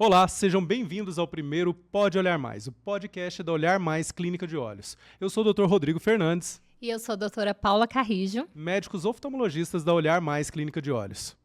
Olá, sejam bem-vindos ao primeiro Pode Olhar Mais, o podcast da Olhar Mais Clínica de Olhos. Eu sou o Dr. Rodrigo Fernandes. E eu sou a doutora Paula Carrijo. Médicos oftalmologistas da Olhar Mais Clínica de Olhos.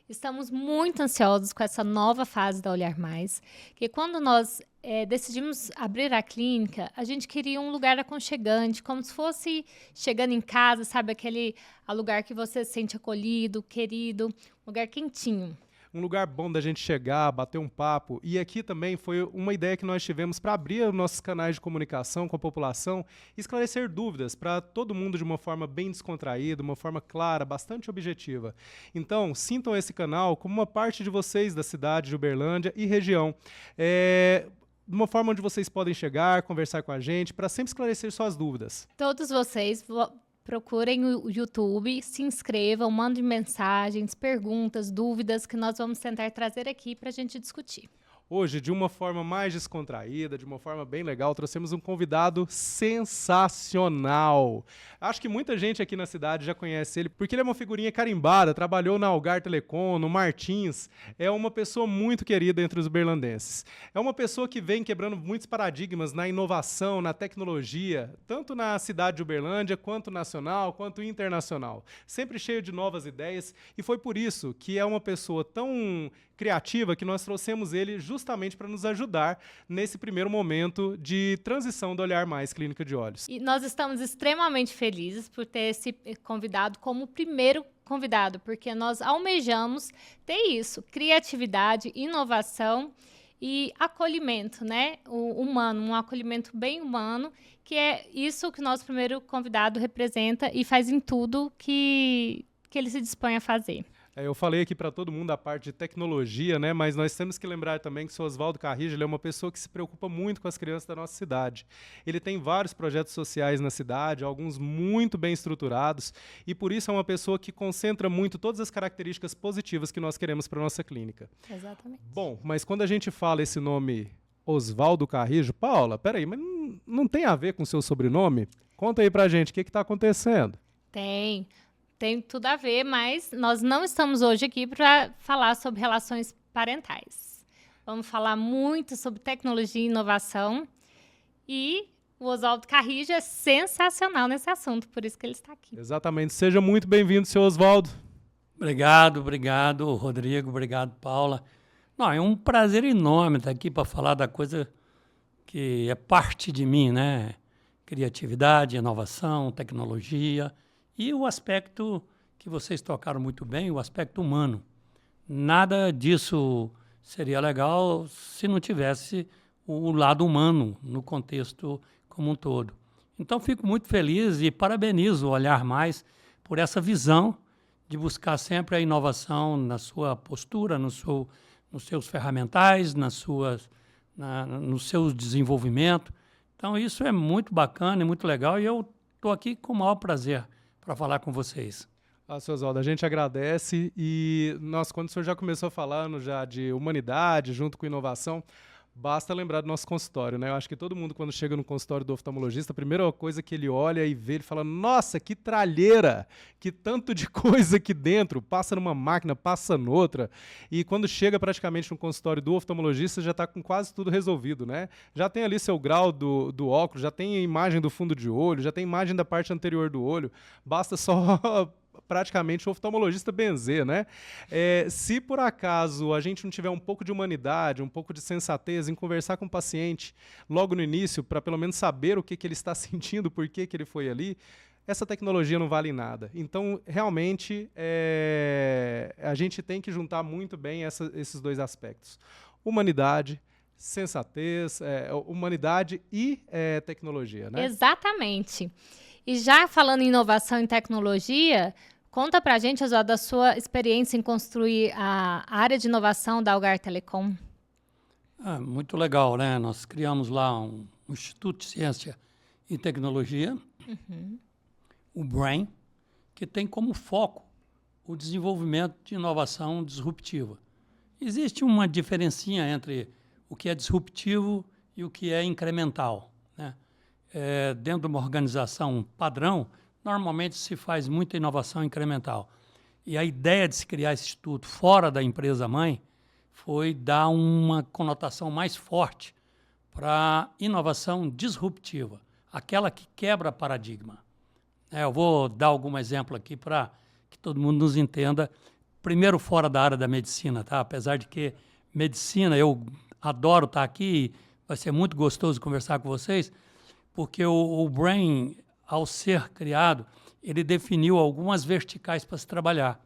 Estamos muito ansiosos com essa nova fase da Olhar Mais, que quando nós decidimos abrir a clínica, a gente queria um lugar aconchegante, como se fosse chegando em casa, sabe? Aquele lugar que você se sente acolhido, querido, um lugar quentinho. Um lugar bom da gente chegar, bater um papo. E aqui também foi uma ideia que nós tivemos para abrir os nossos canais de comunicação com a população e esclarecer dúvidas para todo mundo de uma forma bem descontraída, uma forma clara, bastante objetiva. Então, sintam esse canal como uma parte de vocês da cidade de Uberlândia e região. De uma forma onde vocês podem chegar, conversar com a gente, para sempre esclarecer suas dúvidas. Todos vocês procurem o YouTube, se inscrevam, mandem mensagens, perguntas, dúvidas que nós vamos tentar trazer aqui para a gente discutir. Hoje, de uma forma mais descontraída, de uma forma bem legal, trouxemos um convidado sensacional. Acho que muita gente aqui na cidade já conhece ele, porque ele é uma figurinha carimbada, trabalhou na Algar Telecom, no Martins, é uma pessoa muito querida entre os uberlandenses. É uma pessoa que vem quebrando muitos paradigmas na inovação, na tecnologia, tanto na cidade de Uberlândia, quanto nacional, quanto internacional. Sempre cheio de novas ideias, e foi por isso que é uma pessoa tão criativa que nós trouxemos ele justamente para nos ajudar nesse primeiro momento de transição do Olhar Mais Clínica de Olhos. E nós estamos extremamente felizes por ter esse convidado como o primeiro convidado, porque nós almejamos ter isso, criatividade, inovação e acolhimento, né? O humano, um acolhimento bem humano, que é isso que o nosso primeiro convidado representa e faz em tudo que ele se dispõe a fazer. Eu falei aqui para todo mundo a parte de tecnologia, né? Mas nós temos que lembrar também que o Oswaldo Carrijo ele é uma pessoa que se preocupa muito com as crianças da nossa cidade. Ele tem vários projetos sociais na cidade, alguns muito bem estruturados, e por isso é uma pessoa que concentra muito todas as características positivas que nós queremos para a nossa clínica. Exatamente. Bom, mas quando a gente fala esse nome Oswaldo Carrijo, Paula, peraí, mas não tem a ver com o seu sobrenome? Conta aí pra gente, o que está acontecendo? Tem tudo a ver, mas nós não estamos hoje aqui para falar sobre relações parentais. Vamos falar muito sobre tecnologia e inovação. E o Oswaldo Carrijo é sensacional nesse assunto, por isso que ele está aqui. Exatamente. Seja muito bem-vindo, seu Oswaldo. Obrigado, Rodrigo, obrigado, Paula. Não, é um prazer enorme estar aqui para falar da coisa que é parte de mim, né? Criatividade, inovação, tecnologia. E o aspecto que vocês tocaram muito bem, o aspecto humano. Nada disso seria legal se não tivesse o lado humano no contexto como um todo. Então, fico muito feliz e parabenizo o Olhar Mais por essa visão de buscar sempre a inovação na sua postura, nos seus ferramentais, no seu desenvolvimento. Então, isso é muito bacana e muito legal e eu estou aqui com o maior prazer para falar com vocês. Seu Oswaldo, a gente agradece e quando o senhor já começou falando já de humanidade junto com inovação, basta lembrar do nosso consultório, né? Eu acho que todo mundo quando chega no consultório do oftalmologista, a primeira coisa que ele olha e vê, ele fala, nossa, que tralheira, que tanto de coisa aqui dentro, passa numa máquina, passa noutra, e quando chega praticamente no consultório do oftalmologista já está com quase tudo resolvido, né? Já tem ali seu grau do óculos, já tem a imagem do fundo de olho, já tem imagem da parte anterior do olho, basta só praticamente o oftalmologista benzer, né? Se por acaso a gente não tiver um pouco de humanidade, um pouco de sensatez em conversar com o paciente logo no início, para pelo menos saber o que ele está sentindo, por que ele foi ali, essa tecnologia não vale nada. Então, realmente, a gente tem que juntar muito bem esses dois aspectos. Humanidade, sensatez, humanidade e tecnologia, né? Exatamente. E já falando em inovação e tecnologia, conta pra gente, Oswaldo, da sua experiência em construir a área de inovação da Algar Telecom. Muito legal, né? Nós criamos lá um Instituto de Ciência e Tecnologia, o BRAIN, que tem como foco o desenvolvimento de inovação disruptiva. Existe uma diferencinha entre o que é disruptivo e o que é incremental, né? Dentro de uma organização padrão, normalmente se faz muita inovação incremental. E a ideia de se criar esse instituto fora da empresa-mãe foi dar uma conotação mais forte para inovação disruptiva, aquela que quebra paradigma. Eu vou dar algum exemplo aqui para que todo mundo nos entenda. Primeiro, fora da área da medicina, tá? Apesar de que medicina, eu adoro estar aqui, vai ser muito gostoso conversar com vocês, porque o Brain, ao ser criado, ele definiu algumas verticais para se trabalhar.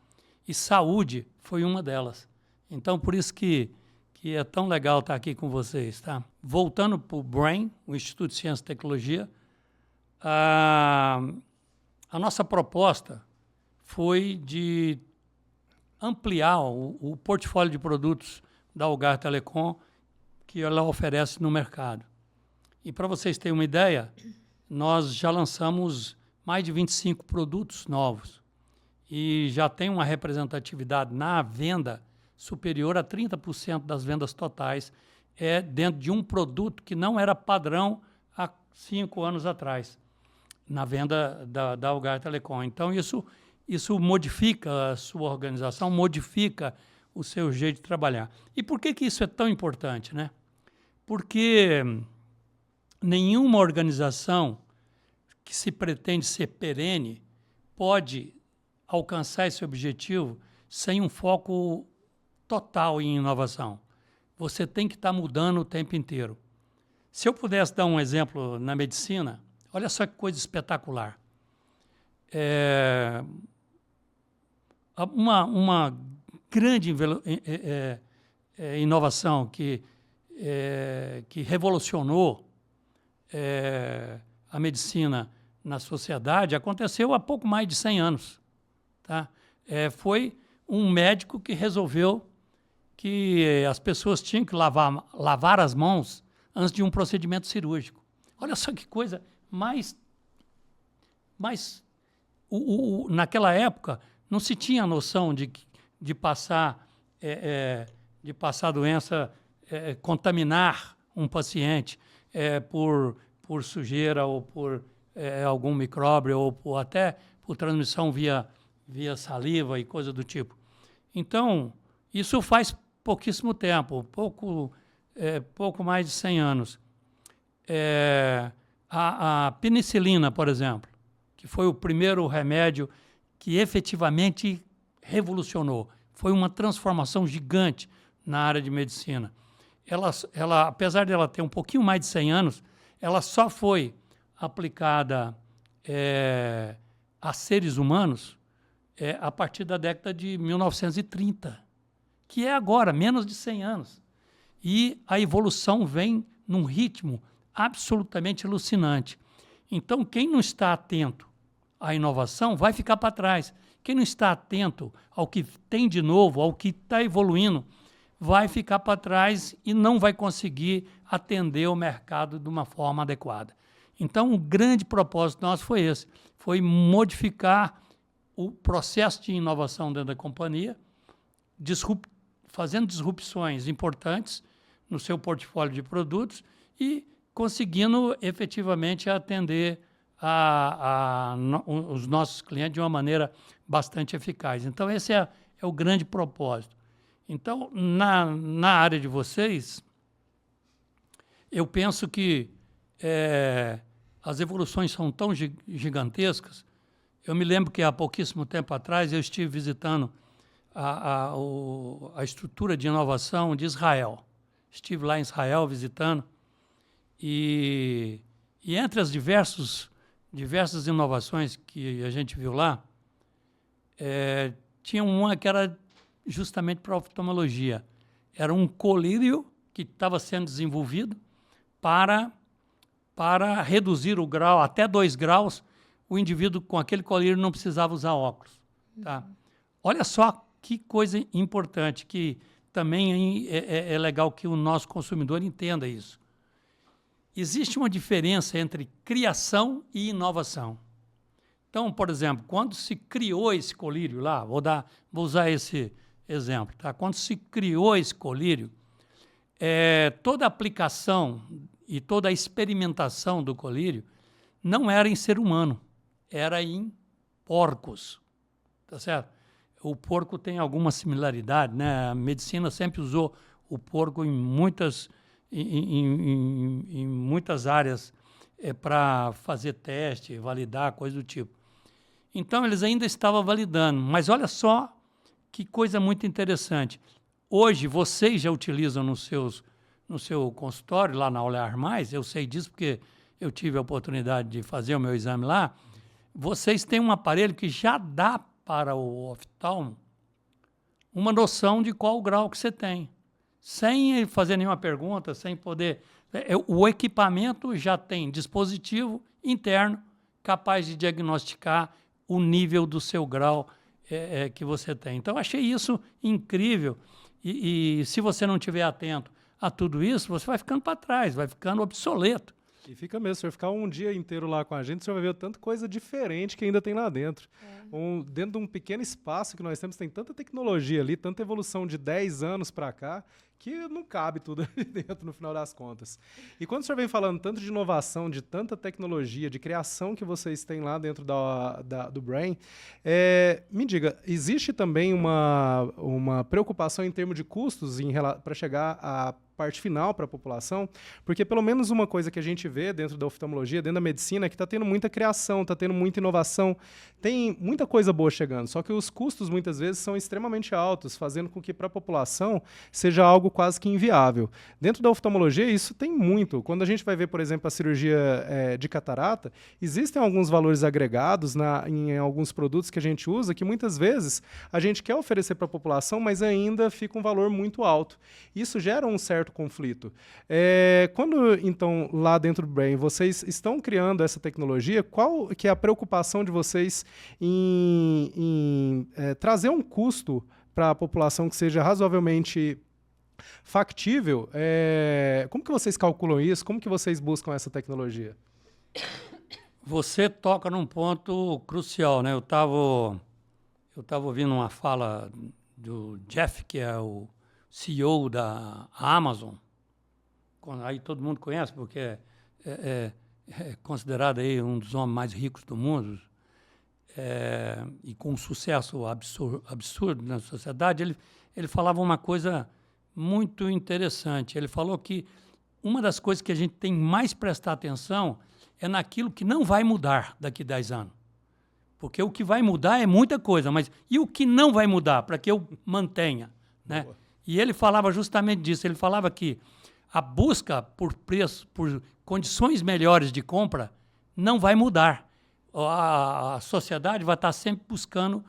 E saúde foi uma delas. Então, por isso que é tão legal estar aqui com vocês. Tá? Voltando para o Brain, o Instituto de Ciência e Tecnologia, a nossa proposta foi de ampliar o portfólio de produtos da Algar Telecom que ela oferece no mercado. E para vocês terem uma ideia, nós já lançamos mais de 25 produtos novos e já tem uma representatividade na venda superior a 30% das vendas totais dentro de um produto que não era padrão há 5 anos atrás, na venda da Algar Telecom. Então, isso modifica a sua organização, modifica o seu jeito de trabalhar. E por que isso é tão importante, né? Porque nenhuma organização que se pretende ser perene pode alcançar esse objetivo sem um foco total em inovação. Você tem que estar mudando o tempo inteiro. Se eu pudesse dar um exemplo na medicina, olha só que coisa espetacular. Uma grande inovação que revolucionou a medicina na sociedade aconteceu há pouco mais de 100 anos. Tá? Foi um médico que resolveu que as pessoas tinham que lavar as mãos antes de um procedimento cirúrgico. Olha só que coisa naquela época não se tinha a noção de passar a doença, contaminar um paciente por sujeira ou por algum micróbio ou até por transmissão via saliva e coisa do tipo. Então, isso faz pouquíssimo tempo, pouco mais de 100 anos. A penicilina, por exemplo, que foi o primeiro remédio que efetivamente revolucionou, foi uma transformação gigante na área de medicina. Ela, apesar de ela ter um pouquinho mais de 100 anos, ela só foi aplicada a seres humanos a partir da década de 1930, que é agora, menos de 100 anos. E a evolução vem num ritmo absolutamente alucinante. Então, quem não está atento à inovação vai ficar para trás. Quem não está atento ao que tem de novo, ao que está evoluindo, vai ficar para trás e não vai conseguir atender o mercado de uma forma adequada. Então, o grande propósito nosso foi esse, foi modificar o processo de inovação dentro da companhia, fazendo disrupções importantes no seu portfólio de produtos e conseguindo efetivamente atender os nossos clientes de uma maneira bastante eficaz. Então, esse é o grande propósito. Então, na área de vocês, eu penso que as evoluções são tão gigantescas. Eu me lembro que há pouquíssimo tempo atrás eu estive visitando a estrutura de inovação de Israel. Estive lá em Israel visitando e entre as diversas inovações que a gente viu lá, tinha uma que era justamente para a oftalmologia. Era um colírio que estava sendo desenvolvido para reduzir o grau até 2 graus. O indivíduo com aquele colírio não precisava usar óculos. Tá? Olha só que coisa importante, que também é legal que o nosso consumidor entenda isso. Existe uma diferença entre criação e inovação. Então, por exemplo, quando se criou esse colírio lá, vou usar esse exemplo, tá? Quando se criou esse colírio, toda a aplicação e toda a experimentação do colírio não era em ser humano, era em porcos, tá certo? o porco tem alguma similaridade, né? A medicina sempre usou o porco em muitas áreas para fazer teste, validar, coisa do tipo. Então, eles ainda estavam validando. Mas olha só que coisa muito interessante. Hoje, vocês já utilizam no seu consultório, lá na Olhar Mais, eu sei disso porque eu tive a oportunidade de fazer o meu exame lá, vocês têm um aparelho que já dá para o oftalmo uma noção de qual o grau que você tem, sem fazer nenhuma pergunta, sem poder... O equipamento já tem dispositivo interno capaz de diagnosticar o nível do seu grau que você tem. Então, achei isso incrível. E se você não estiver atento a tudo isso, você vai ficando para trás, vai ficando obsoleto. E fica mesmo, se você ficar um dia inteiro lá com a gente, você vai ver tanta coisa diferente que ainda tem lá dentro. Dentro de um pequeno espaço que nós temos, tem tanta tecnologia ali, tanta evolução de 10 anos para cá, que não cabe tudo ali dentro no final das contas. E quando o senhor vem falando tanto de inovação, de tanta tecnologia, de criação que vocês têm lá dentro do Brain, me diga, existe também uma preocupação em termos de custos para chegar à parte final para a população? Porque pelo menos uma coisa que a gente vê dentro da oftalmologia, dentro da medicina, é que está tendo muita criação, está tendo muita inovação, tem muita coisa boa chegando, só que os custos muitas vezes são extremamente altos, fazendo com que para a população seja algo quase que inviável. Dentro da oftalmologia isso tem muito. Quando a gente vai ver, por exemplo, a cirurgia de catarata, existem alguns valores agregados em alguns produtos que a gente usa que muitas vezes a gente quer oferecer para a população, mas ainda fica um valor muito alto. Isso gera um certo conflito. Quando, então, lá dentro do Brain, vocês estão criando essa tecnologia, qual que é a preocupação de vocês em trazer um custo para a população que seja razoavelmente factível? Como que vocês calculam isso? Como que vocês buscam essa tecnologia? Você toca num ponto crucial, né? Eu tava ouvindo uma fala do Jeff, que é o CEO da Amazon. Aí todo mundo conhece, porque é considerado aí um dos homens mais ricos do mundo, e com um sucesso absurdo na sociedade. Ele falava uma coisa muito interessante. Ele falou que uma das coisas que a gente tem mais prestar atenção é naquilo que não vai mudar daqui a 10 anos. Porque o que vai mudar é muita coisa, mas e o que não vai mudar para que eu mantenha, né? Boa. E ele falava justamente disso. Ele falava que a busca por preço, por condições melhores de compra, não vai mudar. A sociedade vai estar sempre buscando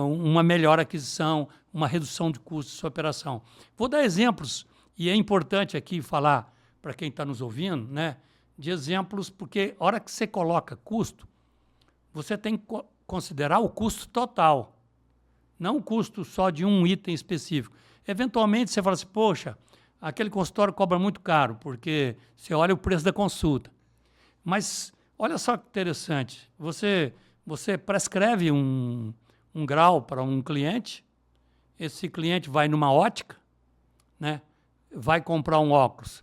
uma melhor aquisição, uma redução de custos de sua operação. Vou dar exemplos, e é importante aqui falar para quem está nos ouvindo, né, de exemplos, porque a hora que você coloca custo, você tem que considerar o custo total, não o custo só de um item específico. Eventualmente você fala assim, poxa, aquele consultório cobra muito caro, porque você olha o preço da consulta. Mas olha só que interessante, você prescreve um grau para um cliente, esse cliente vai numa ótica, né, vai comprar um óculos.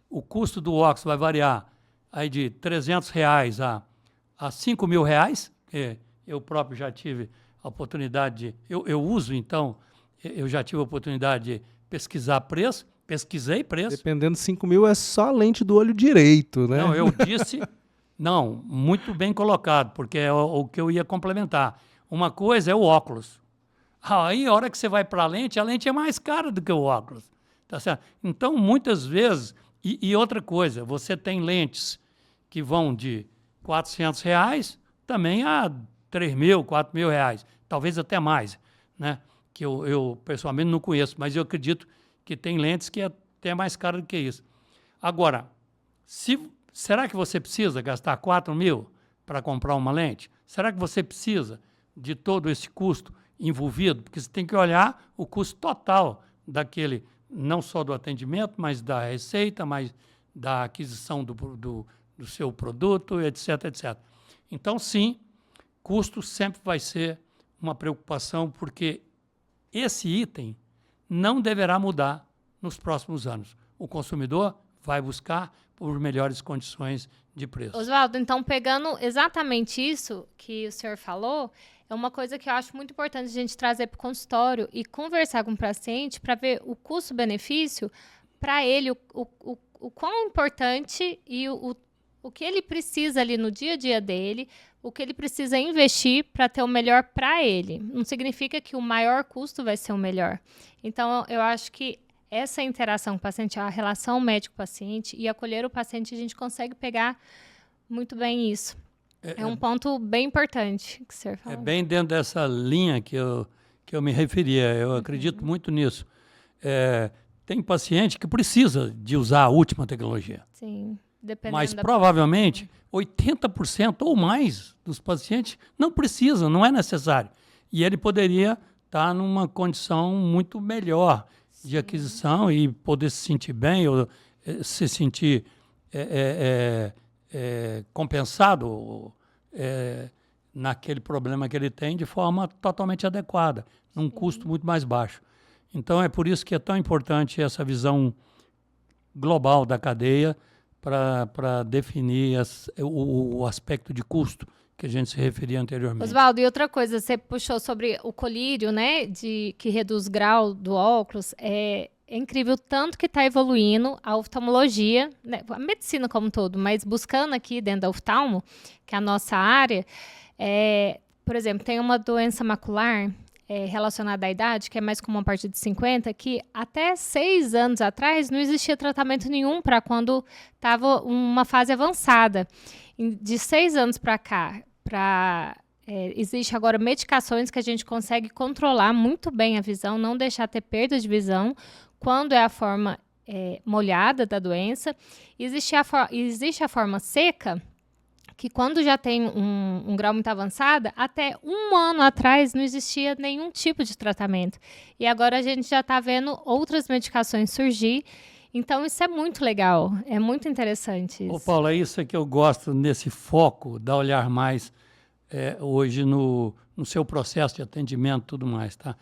O custo do óculos vai variar aí de R$300 a R$5.000, que eu próprio já tive a oportunidade eu uso, então, eu já tive a oportunidade de pesquisar preço, pesquisei preço. Dependendo, 5.000 é só a lente do olho direito, né? Não, eu disse... Não, muito bem colocado, porque é o que eu ia complementar. Uma coisa é o óculos. Aí, a hora que você vai para a lente é mais cara do que o óculos. Tá certo? Então, muitas vezes... E outra coisa, você tem lentes que vão de R$400 também a R$3.000, R$4.000, talvez até mais, né? Que eu pessoalmente não conheço, mas eu acredito que tem lentes que é até mais caro do que isso. Agora, será que você precisa gastar R$4.000 para comprar uma lente? Será que você precisa de todo esse custo envolvido? Porque você tem que olhar o custo total daquele, não só do atendimento, mas da receita, mas da aquisição do seu produto, etc, etc. Então, sim, custo sempre vai ser uma preocupação, porque esse item não deverá mudar nos próximos anos. O consumidor vai buscar por melhores condições de preço. Oswaldo, então, pegando exatamente isso que o senhor falou, é uma coisa que eu acho muito importante a gente trazer para o consultório e conversar com o paciente para ver o custo-benefício para ele, o quão importante e o que ele precisa ali no dia a dia dele, o que ele precisa investir para ter o melhor para ele. Não significa que o maior custo vai ser o melhor. Então, eu acho que essa interação com o paciente, a relação médico-paciente e acolher o paciente, a gente consegue pegar muito bem isso. É um ponto bem importante que o senhor falou. É bem dentro dessa linha que eu me referia. Eu acredito muito nisso. Tem paciente que precisa de usar a última tecnologia. Sim, dependendo Mas provavelmente 80% ou mais dos pacientes não precisam, não é necessário. E ele poderia estar numa condição muito melhor de aquisição e poder se sentir bem ou se sentir compensado naquele problema que ele tem de forma totalmente adequada, num custo muito mais baixo. Então, é por isso que é tão importante essa visão global da cadeia para definir o aspecto de custo que a gente se referia anteriormente. Oswaldo, e outra coisa, você puxou sobre o colírio, né, que reduz grau do óculos. É incrível tanto que está evoluindo a oftalmologia, né, a medicina como um todo, mas buscando aqui dentro da oftalmo, que é a nossa área, por exemplo, tem uma doença macular relacionada à idade, que é mais comum a partir de 50, que até 6 anos atrás não existia tratamento nenhum para quando estava uma fase avançada. De 6 anos para cá, existe agora medicações que a gente consegue controlar muito bem a visão, não deixar ter perda de visão, quando é a forma molhada da doença. Existe a forma seca, que quando já tem um grau muito avançado, até 1 ano atrás não existia nenhum tipo de tratamento. E agora a gente já está vendo outras medicações surgir. Então, isso é muito legal, é muito interessante isso. Ô, Paula, isso é que eu gosto nesse foco, da Olhar Mais, hoje no seu processo de atendimento e tudo mais, tá?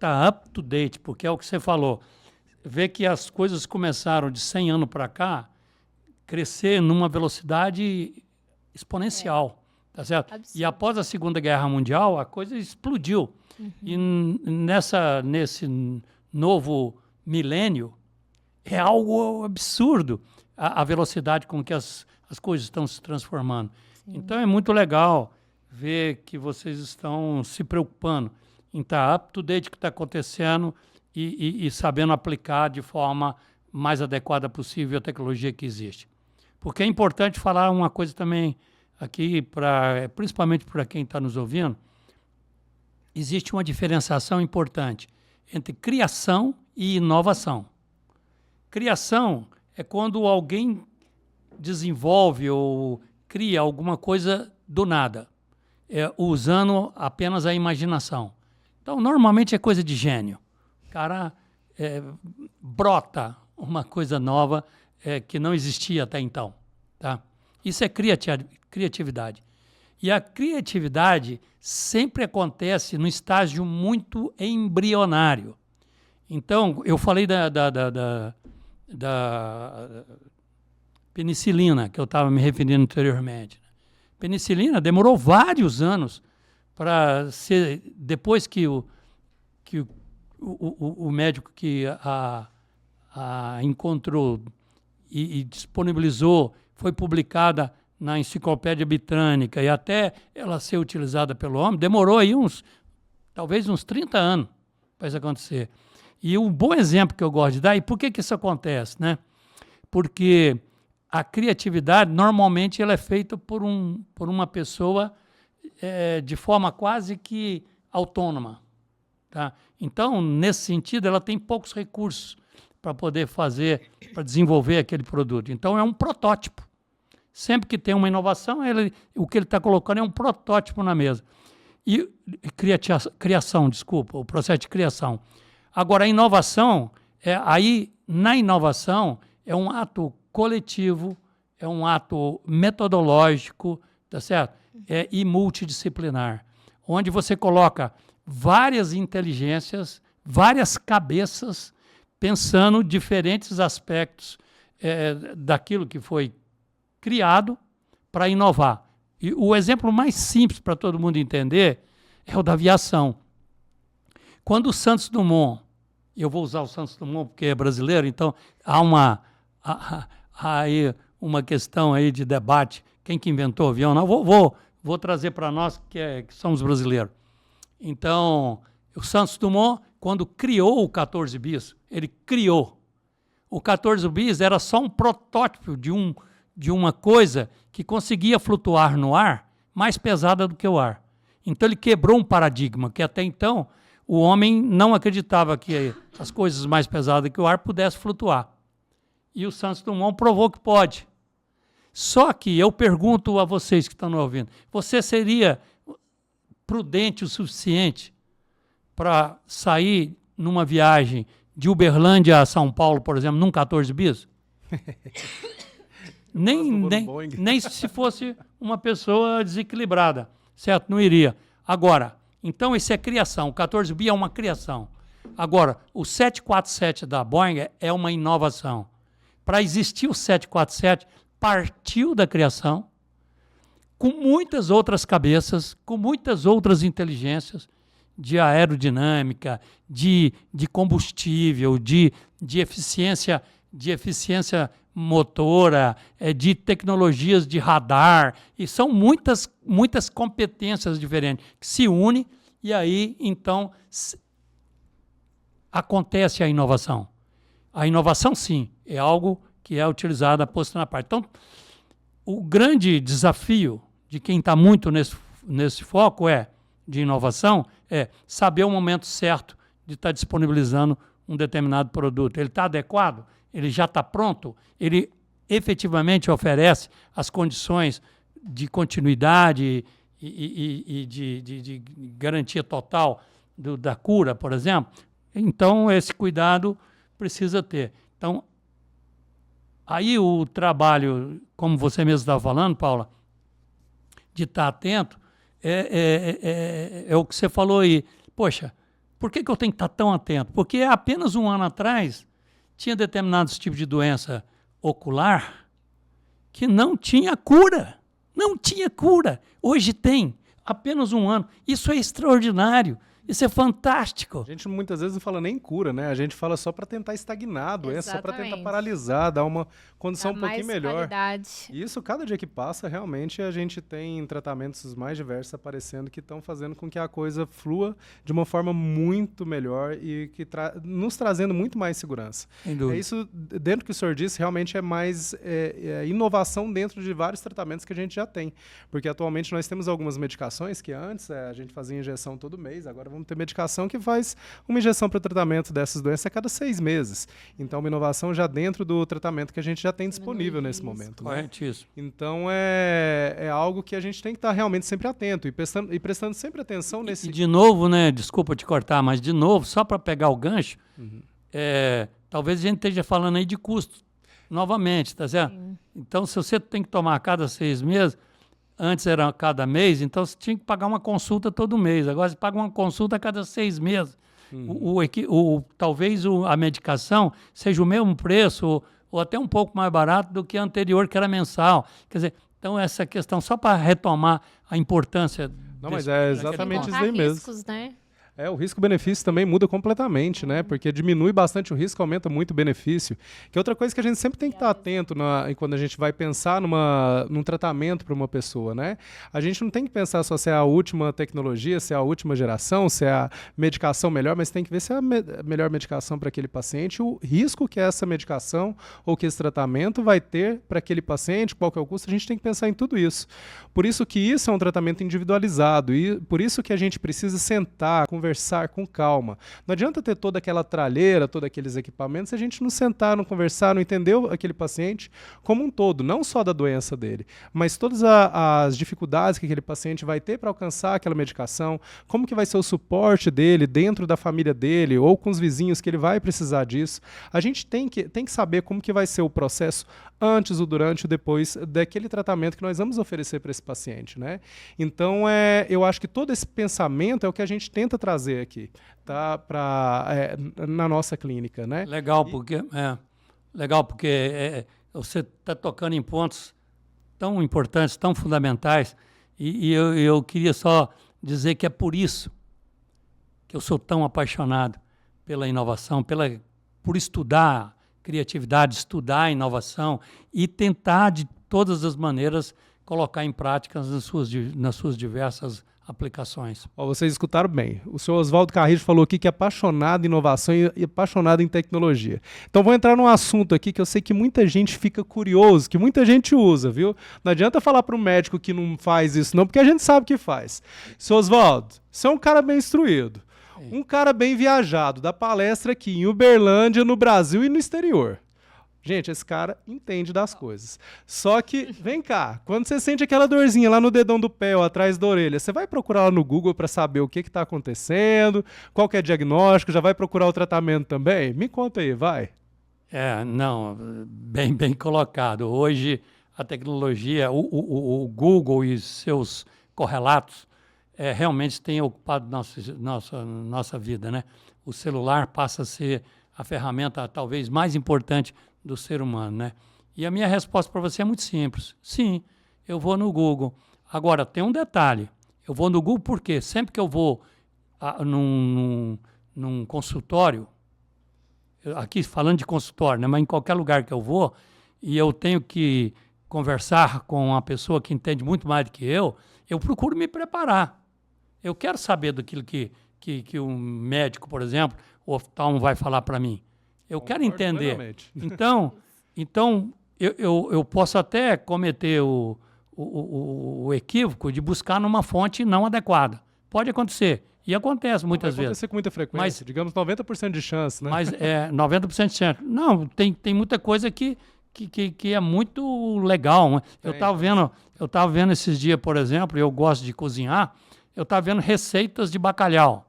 Tá up to date, porque é o que você falou. Ver que as coisas começaram de 100 anos para cá, crescer numa velocidade exponencial, tá certo? Absurdo. E após a Segunda Guerra Mundial, a coisa explodiu. E nesse novo milênio, é algo absurdo a velocidade com que as coisas estão se transformando. Sim. Então, é muito legal ver que vocês estão se preocupando em estar up to date com o que está acontecendo e sabendo aplicar de forma mais adequada possível a tecnologia que existe. Porque é importante falar uma coisa também aqui, principalmente para quem está nos ouvindo, existe uma diferenciação importante entre criação e inovação. Criação é quando alguém desenvolve ou cria alguma coisa do nada, usando apenas a imaginação. Então, normalmente é coisa de gênio. O cara brota uma coisa nova que não existia até então. Tá? Isso é criatividade. E a criatividade sempre acontece no estágio muito embrionário. Então, eu falei da penicilina, que eu estava me referindo anteriormente. Penicilina demorou vários anos para ser, depois que o médico que a encontrou e disponibilizou, foi publicada na Enciclopédia Britânica e até ela ser utilizada pelo homem, demorou aí talvez uns 30 anos para isso acontecer. E um bom exemplo que eu gosto de dar, e por que isso acontece, né? Porque a criatividade, normalmente, ela é feita por uma pessoa de forma quase que autônoma. Tá? Então, nesse sentido, ela tem poucos recursos para poder para desenvolver aquele produto. Então, é um protótipo. Sempre que tem uma inovação, o que ele está colocando é um protótipo na mesa. E o processo de criação. Agora, a inovação, na inovação, é um ato coletivo, é um ato metodológico, tá certo? E multidisciplinar, onde você coloca várias inteligências, várias cabeças, pensando diferentes aspectos daquilo que foi criado para inovar. E o exemplo mais simples para todo mundo entender é o da aviação. Quando o Santos Dumont, eu vou usar o Santos Dumont porque é brasileiro, então há aí uma questão aí de debate, quem que inventou o avião? Não, vou trazer para nós que somos brasileiros. Então, o Santos Dumont, quando criou o 14 bis, ele criou. O 14 bis era só um protótipo de uma coisa que conseguia flutuar no ar mais pesada do que o ar. Então ele quebrou um paradigma, que até então o homem não acreditava que as coisas mais pesadas que o ar pudessem flutuar. E o Santos Dumont provou que pode. Só que eu pergunto a vocês que estão nos ouvindo, você seria prudente o suficiente para sair numa viagem de Uberlândia a São Paulo, por exemplo, num 14 bis? Nem se fosse uma pessoa desequilibrada, certo? Não iria. Agora, então isso é criação, o 14 bi é uma criação. Agora, o 747 da Boeing é uma inovação. Para existir o 747, partiu da criação, com muitas outras cabeças, com muitas outras inteligências, de aerodinâmica, de combustível, de eficiência motora, de tecnologias de radar, e são muitas competências diferentes que se unem, e aí, então, acontece a inovação. A inovação, sim, é algo que é utilizado posto na parte. Então, o grande desafio de quem está muito nesse foco de inovação é saber o momento certo de estar disponibilizando um determinado produto. Ele está adequado? Ele já está pronto? Ele efetivamente oferece as condições de continuidade e de garantia total da cura, por exemplo? Então, esse cuidado precisa ter. Então, aí o trabalho, como você mesmo estava falando, Paula, de estar atento, é o que você falou aí. Poxa, por que eu tenho que estar tão atento? Porque apenas um ano atrás tinha determinados tipos de doença ocular que não tinha cura. Não tinha cura. Hoje tem. Apenas um ano. Isso é extraordinário. Isso é fantástico. A gente muitas vezes não fala nem cura, né? A gente fala só para tentar estagnar a doença, só para tentar Exatamente. paralisar, dar uma condição um pouquinho melhor. Qualidade. E isso, cada dia que passa, realmente a gente tem tratamentos mais diversos aparecendo que estão fazendo com que a coisa flua de uma forma muito melhor e que nos trazendo muito mais segurança. Sem dúvida. Isso, dentro do que o senhor disse, realmente é mais inovação dentro de vários tratamentos que a gente já tem. Porque atualmente nós temos algumas medicações que antes a gente fazia injeção todo mês, agora vamos ter medicação que faz uma injeção para o tratamento dessas doenças a cada 6 meses. Então, uma inovação já dentro do tratamento que a gente já tem disponível nesse momento. Né? Corretíssimo. Então, é algo que a gente tem que estar realmente sempre atento e prestando sempre atenção nesse... E de novo, né, desculpa te cortar, mas de novo, só para pegar o gancho, talvez a gente esteja falando aí de custo, novamente, tá certo? Sim. Então, se você tem que tomar a cada 6 meses, antes era a cada mês, então você tinha que pagar uma consulta todo mês. Agora você paga uma consulta a cada 6 meses. Talvez a medicação seja o mesmo preço ou até um pouco mais barato do que a anterior, que era mensal. Quer dizer, então essa questão, só para retomar a importância... Não, mas é exatamente isso aí mesmo. Riscos, né? O risco-benefício também muda completamente, né? Porque diminui bastante o risco, aumenta muito o benefício. Que é outra coisa que a gente sempre tem que estar atento quando a gente vai pensar num tratamento para uma pessoa, né? A gente não tem que pensar só se é a última tecnologia, se é a última geração, se é a medicação melhor, mas tem que ver se é a melhor medicação para aquele paciente, o risco que essa medicação ou que esse tratamento vai ter para aquele paciente, qual que é o custo, a gente tem que pensar em tudo isso. Por isso que isso é um tratamento individualizado e por isso que a gente precisa sentar, conversar com calma. Não adianta ter toda aquela tralheira, todos aqueles equipamentos, se a gente não sentar, não conversar, não entender aquele paciente como um todo, não só da doença dele, mas todas as dificuldades que aquele paciente vai ter para alcançar aquela medicação, como que vai ser o suporte dele dentro da família dele ou com os vizinhos que ele vai precisar disso. A gente tem que saber como que vai ser o processo antes, o durante e o depois daquele tratamento que nós vamos oferecer para esse paciente, né? Então, eu acho que todo esse pensamento é o que a gente tenta trazer aqui, tá? Na nossa clínica, né? Legal, porque legal, porque você está tocando em pontos tão importantes, tão fundamentais, e eu queria só dizer que é por isso que eu sou tão apaixonado pela inovação, por estudar criatividade, estudar inovação e tentar, de todas as maneiras, colocar em prática nas suas diversas aplicações. Ó, vocês escutaram bem. O senhor Oswaldo Carrijo falou aqui que é apaixonado em inovação e apaixonado em tecnologia. Então vou entrar num assunto aqui que eu sei que muita gente fica curioso, que muita gente usa, viu? Não adianta falar para o médico que não faz isso não, porque a gente sabe que faz. Senhor Oswaldo, você é um cara bem instruído, um cara bem viajado, dá palestra aqui em Uberlândia, no Brasil e no exterior. Gente, esse cara entende das coisas. Só que, vem cá, quando você sente aquela dorzinha lá no dedão do pé ou atrás da orelha, você vai procurar lá no Google para saber o que está acontecendo, qual que é o diagnóstico, já vai procurar o tratamento também? Me conta aí, vai. Não, bem colocado. Hoje, a tecnologia, o Google e seus correlatos realmente têm ocupado nossa vida, né? O celular passa a ser a ferramenta talvez mais importante do ser humano, né? E a minha resposta para você é muito simples. Sim, eu vou no Google. Agora, tem um detalhe. Eu vou no Google porque sempre que eu vou num consultório, aqui falando de consultório, né? Mas em qualquer lugar que eu vou, e eu tenho que conversar com uma pessoa que entende muito mais do que eu procuro me preparar. Eu quero saber daquilo que um médico, por exemplo, o oftalmo vai falar para mim. Eu quero entender. Plenamente. Então eu posso até cometer o equívoco de buscar numa fonte não adequada. Pode acontecer. E acontece muitas vezes. Pode acontecer com muita frequência, digamos 90% de chance, né? Mas 90% de chance. Não, tem muita coisa que é muito legal. Né? Eu estava vendo esses dias, por exemplo, eu gosto de cozinhar, eu estava vendo receitas de bacalhau.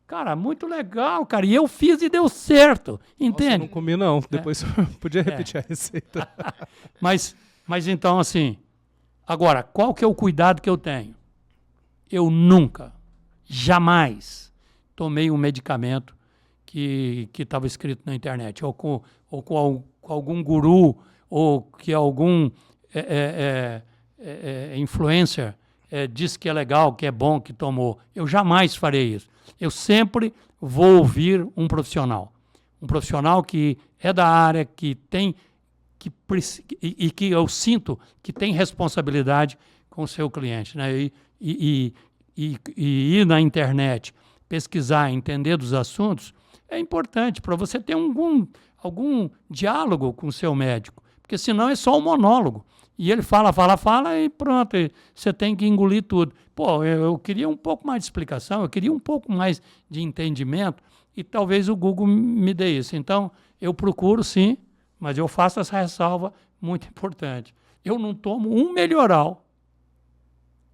Cara, muito legal, cara. E eu fiz e deu certo, entende? Nossa, eu não comi, não. Depois podia repetir a receita. Mas então, assim, agora, qual que é o cuidado que eu tenho? Eu nunca, jamais tomei um medicamento que estava escrito na internet, ou com algum guru, ou que algum influencer diz que é legal, que é bom, que tomou. Eu jamais farei isso. Eu sempre vou ouvir um profissional que é da área, que eu sinto que tem responsabilidade com o seu cliente, né? E ir na internet, pesquisar, entender dos assuntos, é importante para você ter algum diálogo com o seu médico, porque senão é só um monólogo. E ele fala e pronto, você tem que engolir tudo. Pô, eu queria um pouco mais de explicação, eu queria um pouco mais de entendimento e talvez o Google me dê isso. Então, eu procuro sim, mas eu faço essa ressalva muito importante. Eu não tomo um melhoral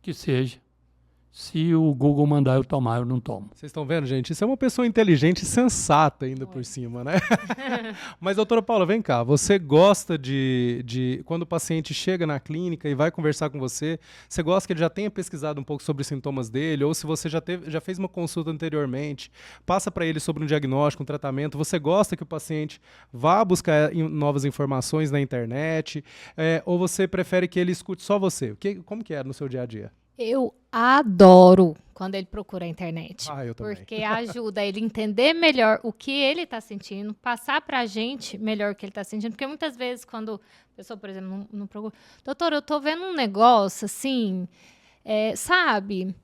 que seja. Se o Google mandar eu tomar, eu não tomo. Vocês estão vendo, gente? Isso é uma pessoa inteligente e sensata ainda por cima, né? Mas, doutora Paula, vem cá. Você gosta de quando o paciente chega na clínica e vai conversar com você, você gosta que ele já tenha pesquisado um pouco sobre os sintomas dele, ou se você já fez uma consulta anteriormente, passa para ele sobre um diagnóstico, um tratamento, você gosta que o paciente vá buscar novas informações na internet, ou você prefere que ele escute só você? Como que é no seu dia a dia? Eu adoro quando ele procura a internet. Eu também. Porque ajuda ele a entender melhor o que ele está sentindo, passar para a gente melhor o que ele está sentindo. Porque muitas vezes, quando a pessoa, por exemplo, não procura... Doutor, eu estou vendo um negócio assim, sabe?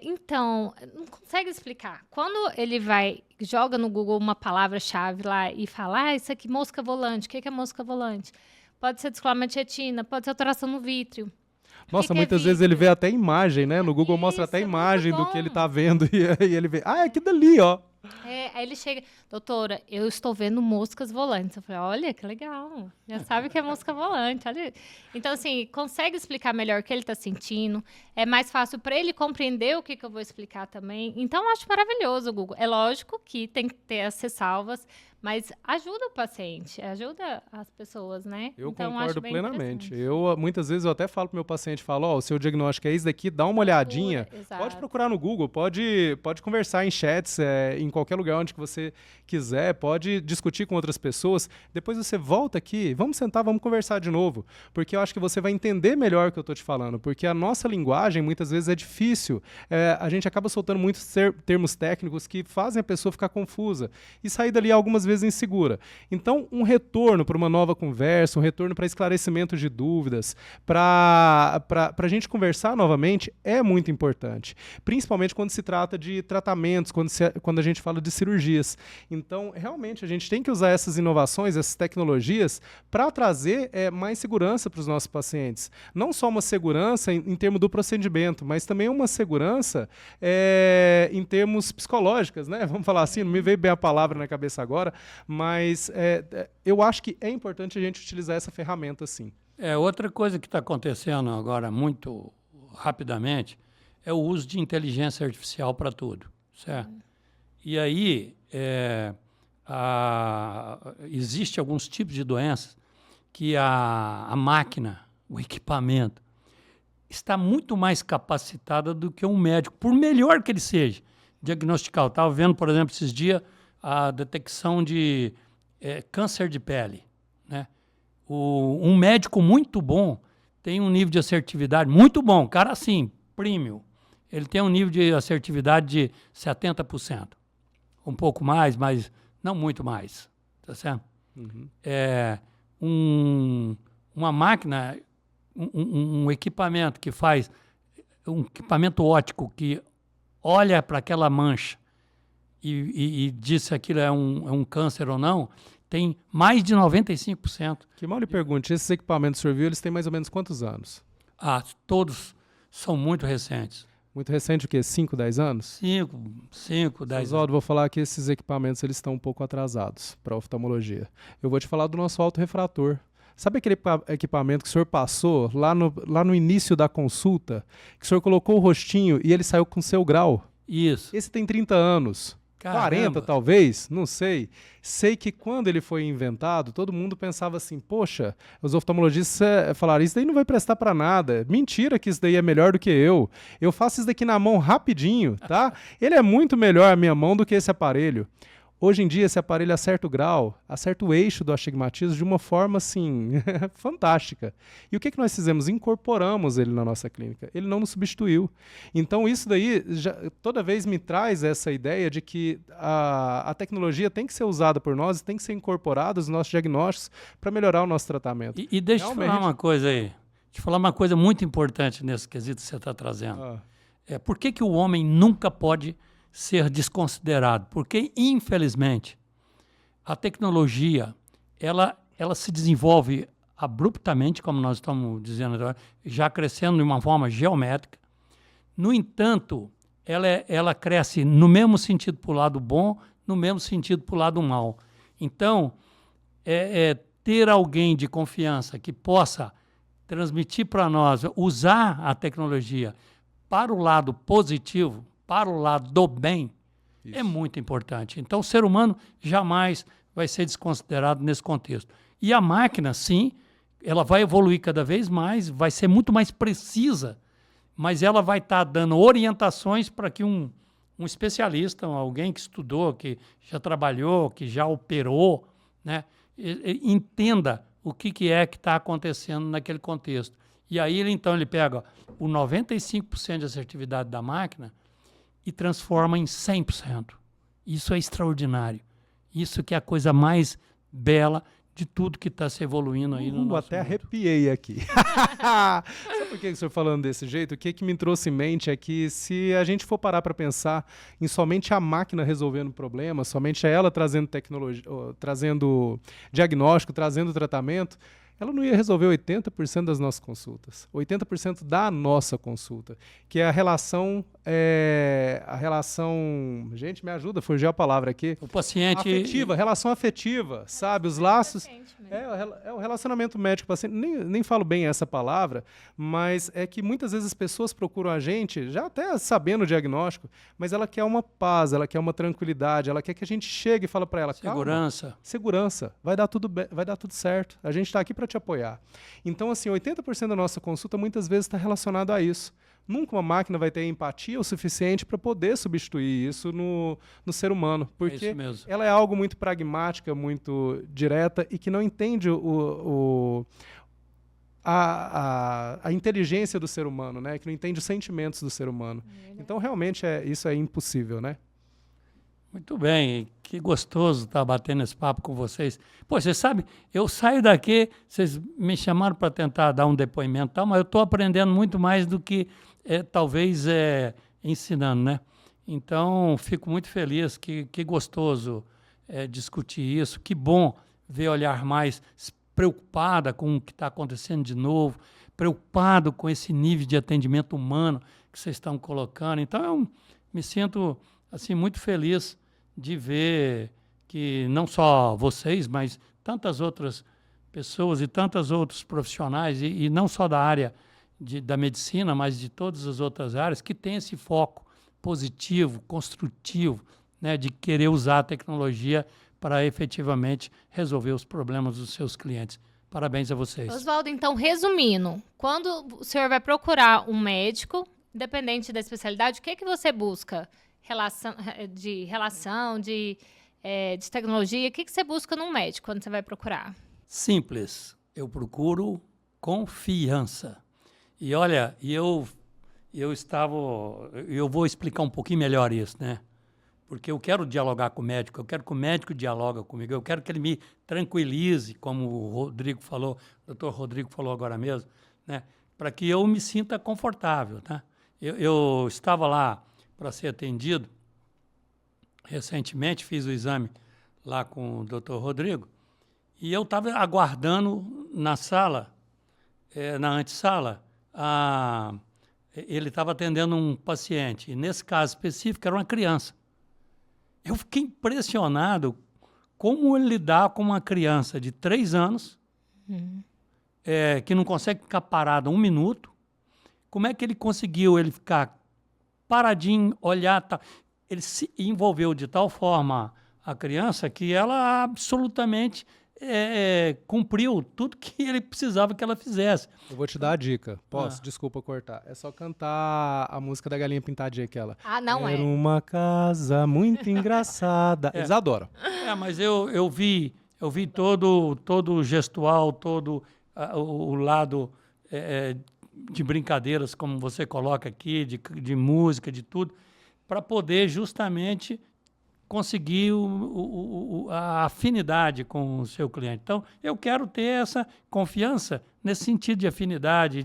Então, não consegue explicar. Quando ele joga no Google uma palavra-chave lá e fala, isso aqui, mosca volante. O que é mosca volante? Pode ser descolamento de retina, pode ser alteração no vítreo. Nossa, muitas vezes ele vê até imagem, né? No Google mostra até imagem do que ele tá vendo e aí ele vê, é aquilo dali, ó. Aí ele chega, doutora, eu estou vendo moscas volantes. Eu falei, olha, que legal, já sabe que é mosca volante, olha. Então, assim, consegue explicar melhor o que ele está sentindo, é mais fácil para ele compreender o que eu vou explicar também. Então, eu acho maravilhoso o Google. É lógico que tem que ter as ressalvas, mas ajuda o paciente, ajuda as pessoas, né? Eu então, concordo acho bem plenamente. interessante. Muitas vezes eu até falo pro meu paciente, falo, ó, o seu diagnóstico é esse daqui, dá uma olhadinha. Exato. Pode procurar no Google, pode conversar em chats, em qualquer lugar onde que você quiser, pode discutir com outras pessoas. Depois você volta aqui, vamos sentar, vamos conversar de novo. Porque eu acho que você vai entender melhor o que eu tô te falando. Porque a nossa linguagem, muitas vezes, é difícil. A gente acaba soltando muitos termos técnicos que fazem a pessoa ficar confusa e sair dali algumas vezes insegura. Então, um retorno para uma nova conversa, um retorno para esclarecimento de dúvidas, para a gente conversar novamente é muito importante. Principalmente quando se trata de tratamentos, quando a gente fala de cirurgias. Então, realmente, a gente tem que usar essas inovações, essas tecnologias, para trazer mais segurança para os nossos pacientes. Não só uma segurança em termos do procedimento, mas também uma segurança em termos psicológicos, né? Vamos falar assim, não me veio bem a palavra na cabeça agora, mas eu acho que é importante a gente utilizar essa ferramenta, sim. Outra coisa que está acontecendo agora muito rapidamente é o uso de inteligência artificial para tudo, certo? E aí, existe alguns tipos de doenças que a máquina, o equipamento, está muito mais capacitada do que um médico, por melhor que ele seja, diagnosticar. Eu estava vendo, por exemplo, esses dias, a detecção de câncer de pele, né? Um médico muito bom tem um nível de assertividade muito bom, cara assim, premium. Ele tem um nível de assertividade de 70%. Um pouco mais, mas não muito mais, tá certo? Uhum. Uma máquina, um equipamento que faz, um equipamento óptico que olha para aquela mancha e diz se aquilo é um câncer ou não, tem mais de 95%. Que mal lhe pergunte, esses equipamentos que o senhor viu, eles têm mais ou menos quantos anos? Todos são muito recentes. Muito recente o quê? 5, 10 anos? 5, 10 anos. Oswaldo, vou falar que esses equipamentos eles estão um pouco atrasados para a oftalmologia. Eu vou te falar do nosso autorrefrator. Sabe aquele equipamento que o senhor passou lá no início da consulta, que o senhor colocou o rostinho e ele saiu com seu grau? Isso. Esse tem 30 anos. Caramba. 40 talvez, não sei. Sei que quando ele foi inventado, todo mundo pensava assim, poxa, os oftalmologistas falaram, isso daí não vai prestar para nada. Mentira que isso daí é melhor do que eu. Eu faço isso daqui na mão rapidinho, tá? Ele é muito melhor a minha mão do que esse aparelho. Hoje em dia, esse aparelho acerta o grau, acerta o eixo do astigmatismo de uma forma, assim, fantástica. E o que nós fizemos? Incorporamos ele na nossa clínica. Ele não nos substituiu. Então, isso daí, toda vez me traz essa ideia de que a tecnologia tem que ser usada por nós, tem que ser incorporada nos nossos diagnósticos para melhorar o nosso tratamento. E deixa eu te falar uma coisa aí. Deixa eu te falar uma coisa muito importante nesse quesito que você está trazendo. Por que o homem nunca pode ser desconsiderado? Porque, infelizmente, a tecnologia, ela se desenvolve abruptamente, como nós estamos dizendo agora, já crescendo de uma forma geométrica. No entanto, ela cresce no mesmo sentido para o lado bom, no mesmo sentido para o lado mal. Então, ter alguém de confiança que possa transmitir para nós, usar a tecnologia para o lado positivo, para o lado do bem, isso é muito importante. Então, o ser humano jamais vai ser desconsiderado nesse contexto. E a máquina, sim, ela vai evoluir cada vez mais, vai ser muito mais precisa, mas ela vai estar dando orientações para que um especialista, alguém que estudou, que já trabalhou, que já operou, né, entenda o que é que está acontecendo naquele contexto. E aí, ele pega o 95% de assertividade da máquina e transforma em 100%. Isso é extraordinário. Isso que é a coisa mais bela de tudo que está se evoluindo aí no nosso até mundo. Arrepiei aqui. Sabe por que o senhor falando desse jeito? O que me trouxe em mente é que se a gente for parar para pensar em somente a máquina resolvendo o problema, somente ela trazendo tecnologia, trazendo diagnóstico, trazendo tratamento, ela não ia resolver 80% das nossas consultas, 80% da nossa consulta, que é a relação a relação... Gente, me ajuda, fugiu a palavra aqui. O paciente... Afetiva, relação afetiva, sabe? Os laços... Paciente mesmo. É o relacionamento médico-paciente. Nem falo bem essa palavra, mas é que muitas vezes as pessoas procuram a gente, já até sabendo o diagnóstico, mas ela quer uma paz, ela quer uma tranquilidade, ela quer que a gente chegue e fale para ela, Segurança. calma, segurança, vai dar tudo certo, a gente está aqui para te apoiar. Então, assim, 80% da nossa consulta muitas vezes está relacionado a isso. Nunca uma máquina vai ter empatia o suficiente para poder substituir isso no ser humano, porque isso mesmo. ela é algo muito pragmática, muito direta e que não entende a inteligência do ser humano, né? Que não entende os sentimentos do ser humano. Então, realmente, isso é impossível, né? Muito bem, que gostoso estar batendo esse papo com vocês. Pô, você sabe, eu saio daqui, vocês me chamaram para tentar dar um depoimento e tal, mas eu estou aprendendo muito mais do que talvez ensinando, né? Então, fico muito feliz, que gostoso discutir isso, que bom ver olhar mais preocupada com o que está acontecendo de novo, preocupado com esse nível de atendimento humano que vocês estão colocando. Então, eu me sinto assim muito feliz de ver que não só vocês, mas tantas outras pessoas e tantos outros profissionais, e não só da área da medicina, mas de todas as outras áreas, que têm esse foco positivo, construtivo, né, de querer usar a tecnologia para efetivamente resolver os problemas dos seus clientes. Parabéns a vocês. Oswaldo, então, resumindo, quando o senhor vai procurar um médico, independente da especialidade, o que você busca? Relação, de tecnologia, o que você busca num médico quando você vai procurar? Simples, eu procuro confiança. E olha, eu vou explicar um pouquinho melhor isso, né? Porque eu quero dialogar com o médico, eu quero que o médico dialogue comigo, eu quero que ele me tranquilize, como o Rodrigo falou, o doutor Rodrigo falou agora mesmo, né? Para que eu me sinta confortável, tá? Eu estava lá para ser atendido, recentemente fiz o exame lá com o Dr. Rodrigo, e eu estava aguardando na sala, na antessala, ele estava atendendo um paciente, e nesse caso específico era uma criança. Eu fiquei impressionado como ele lidar com uma criança de 3 anos, que não consegue ficar parada 1 minuto, como é que ele conseguiu ficar paradinho, olhar, tá. Ele se envolveu de tal forma a criança que ela absolutamente cumpriu tudo que ele precisava que ela fizesse. Eu vou te dar a dica. Posso? Desculpa cortar. É só cantar a música da Galinha Pintadinha, aquela. Não Era uma casa muito engraçada. Eles adoram. Mas eu vi todo o gestual, todo o lado de brincadeiras, como você coloca aqui, de música, de tudo, para poder justamente conseguir a afinidade com o seu cliente. Então, eu quero ter essa confiança nesse sentido de afinidade,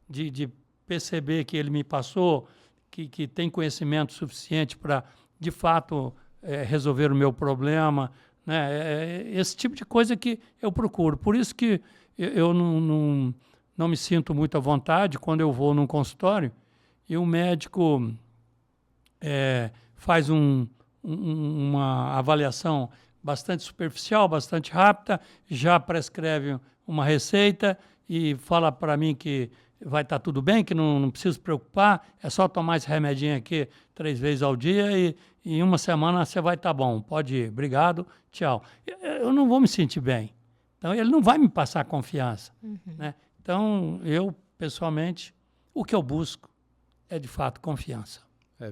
de perceber que ele me passou, que tem conhecimento suficiente para, de fato, resolver o meu problema, né? Esse tipo de coisa que eu procuro. Por isso que eu não me sinto muito à vontade quando eu vou num consultório e o médico faz uma avaliação bastante superficial, bastante rápida, já prescreve uma receita e fala para mim que vai estar tudo bem, que não preciso se preocupar, é só tomar esse remedinho aqui 3 vezes ao dia e em 1 semana você vai estar bom. Pode ir, obrigado, tchau. Eu não vou me sentir bem. Então, ele não vai me passar confiança. Né? Então, eu, pessoalmente, o que eu busco é, de fato, confiança.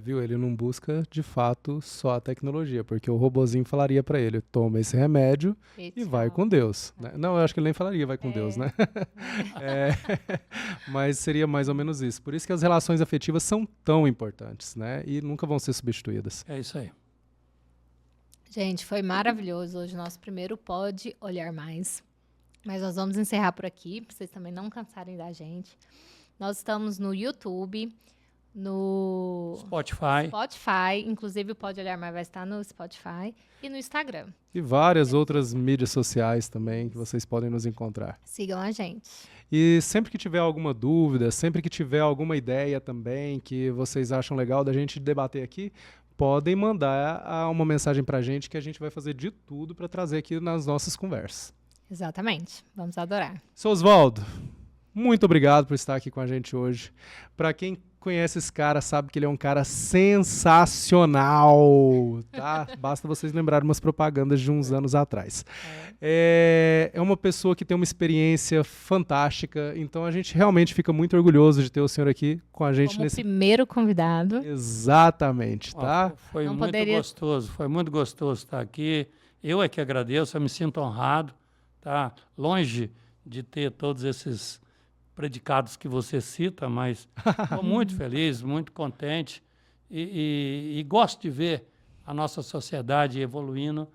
Viu? Ele não busca, de fato, só a tecnologia, porque o robozinho falaria para ele, toma esse remédio e vai com Deus. Né? Não, eu acho que ele nem falaria vai com Deus, né? Mas seria mais ou menos isso. Por isso que as relações afetivas são tão importantes, né? E nunca vão ser substituídas. É isso aí. Gente, foi maravilhoso hoje o nosso primeiro Pode Olhar Mais. Mas nós vamos encerrar por aqui, para vocês também não cansarem da gente. Nós estamos no YouTube, no Spotify. Inclusive o Pode Olhar Mais vai estar no Spotify e no Instagram. E várias outras mídias sociais também que vocês podem nos encontrar. Sigam a gente. E sempre que tiver alguma dúvida, sempre que tiver alguma ideia também que vocês acham legal da gente debater aqui, podem mandar uma mensagem pra gente que a gente vai fazer de tudo para trazer aqui nas nossas conversas. Exatamente. Vamos adorar. Seu Oswaldo, muito obrigado por estar aqui com a gente hoje. Para quem conhece esse cara, sabe que ele é um cara sensacional, tá? Basta vocês lembrarem umas propagandas de uns anos atrás. É uma pessoa que tem uma experiência fantástica, então a gente realmente fica muito orgulhoso de ter o senhor aqui com a gente Como primeiro convidado. Exatamente, tá? Foi muito gostoso estar aqui. Eu é que agradeço, eu me sinto honrado, tá? Longe de ter todos esses predicados que você cita, mas estou muito feliz, muito contente e gosto de ver a nossa sociedade evoluindo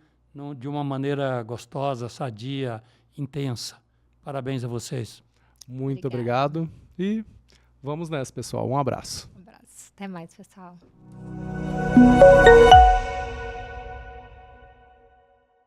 de uma maneira gostosa, sadia, intensa. Parabéns a vocês. Muito obrigado e vamos nessa, pessoal. Um abraço. Um abraço. Até mais, pessoal.